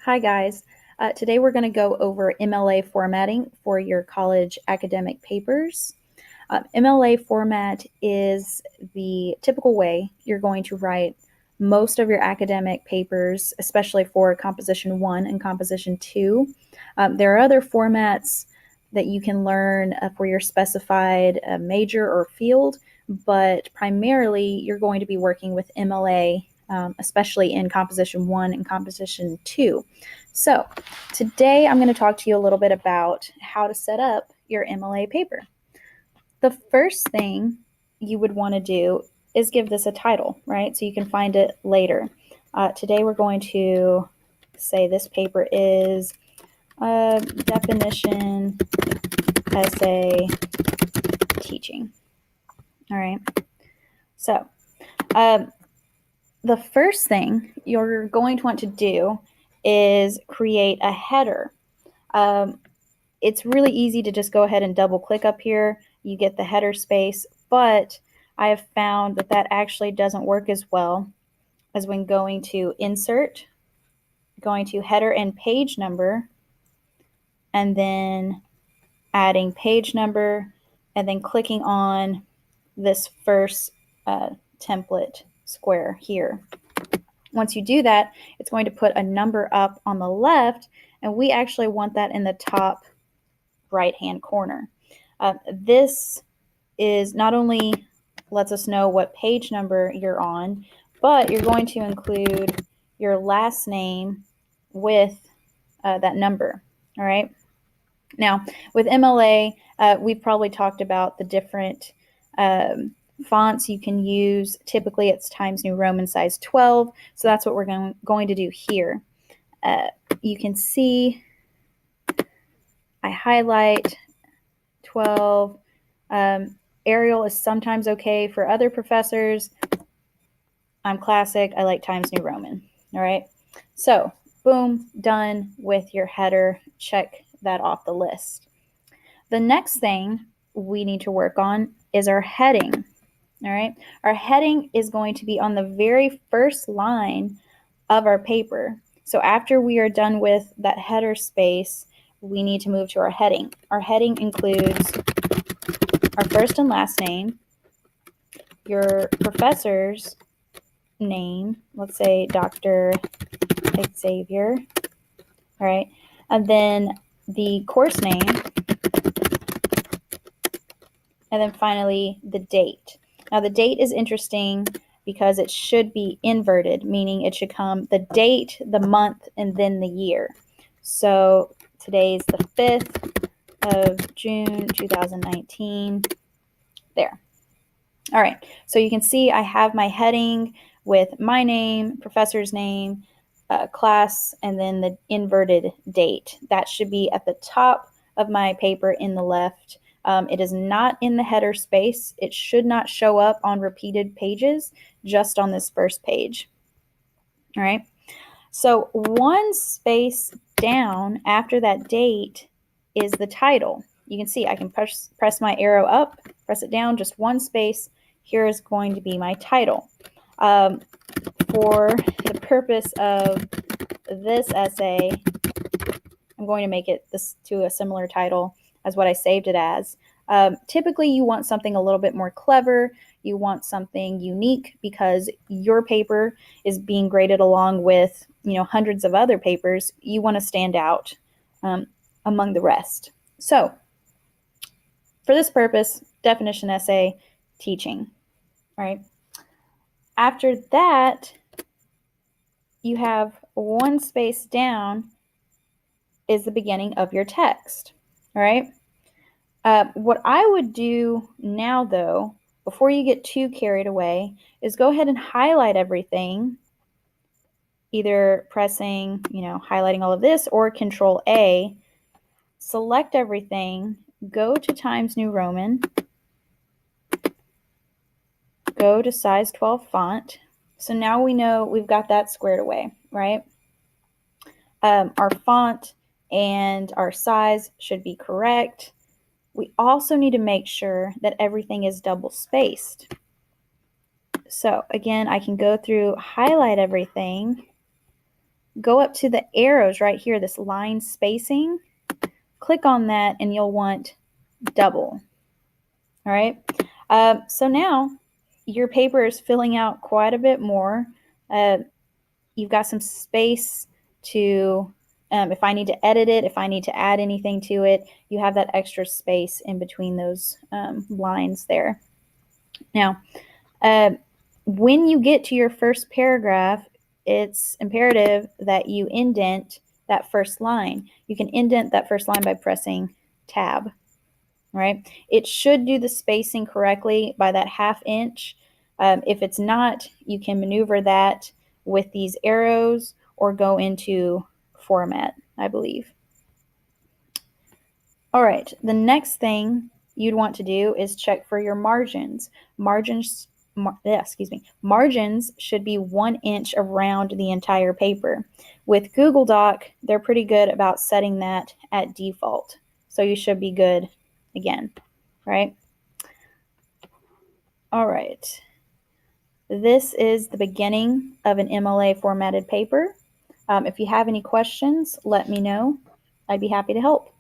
Hi guys. Today we're going to go over MLA formatting for your college academic papers. MLA format is the typical way you're going to write most of your academic papers, especially for Composition 1 and Composition 2. There are other formats that you can learn for your specified major or field, but primarily you're going to be working with MLA, especially in Composition 1 and Composition 2. So today I'm going to talk to you a little bit about how to set up your MLA paper. The first thing you would want to do is give this a title, right? So you can find it later. Today we're going to say this paper is definition essay teaching. All right. So the first thing you're going to want to do is create a header. It's really easy to just go ahead and double click up here. You get the header space, but I have found that that actually doesn't work as well as when going to insert, going to header and page number, and then adding page number, and then clicking on this first template square here. Once you do that, it's going to put a number up on the left, and we actually want that in the top right-hand corner. This is not only lets us know what page number you're on, but you're going to include your last name with that number. All right. Now, with MLA, we've probably talked about the different fonts you can use. Typically, it's Times New Roman size 12, so that's what we're going to do here. You can see I highlight 12. Arial is sometimes okay for other professors. I'm classic. I like Times New Roman. All right. So, boom, done with your header. Check that off the list. The next thing we need to work on is our heading. All right. Our heading is going to be on the very first line of our paper. So after we are done with that header space, we need to move to our heading. Our heading includes our first and last name, your professor's name, let's say Dr. Xavier, all right, and then the course name, and then finally the date. Now the date is interesting because it should be inverted, meaning it should come the date, the month, and then the year. So today's the 5th of June 2019. There. All right, so you can see I have my heading with my name, professor's name, class, and then the inverted date. That should be at the top of my paper in the left. It is not in the header space. It should not show up on repeated pages, just on this first page. All right, so one space down after that date is the title. You can see I can press my arrow up, press it down, just one space. Here is going to be my title. For the purpose of this essay, I'm going to make it this to a similar title as what I saved it as. Typically, you want something a little bit more clever. You want something unique because your paper is being graded along with, hundreds of other papers. You want to stand out among the rest. So, for this purpose, definition essay, teaching. All right. After that, you have one space down is the beginning of your text. All right. What I would do now, though, before you get too carried away, is go ahead and highlight everything, either pressing, highlighting all of this, or Control A. Select everything, go to Times New Roman, go to size 12 font. So now we know we've got that squared away, right? Our font and our size should be correct. We also need to make sure that everything is double spaced. So again, I can go through, highlight everything, go up to the arrows right here, this line spacing, click on that, and you'll want double. All right, so now your paper is filling out quite a bit more. You've got some space to, if I need to edit it, if I need to add anything to it, you have that extra space in between those lines there. Now, when you get to your first paragraph, it's imperative that you indent that first line. You can indent that first line by pressing Tab, right? It should do the spacing correctly by that 1/2 inch. If it's not, you can maneuver that with these arrows or go into format, I believe. All right, the next thing you'd want to do is check for your margins. Margins should be 1 inch around the entire paper. With Google Doc, they're pretty good about setting that at default. So you should be good again, right? All right. This is the beginning of an MLA formatted paper. If you have any questions, let me know. I'd be happy to help.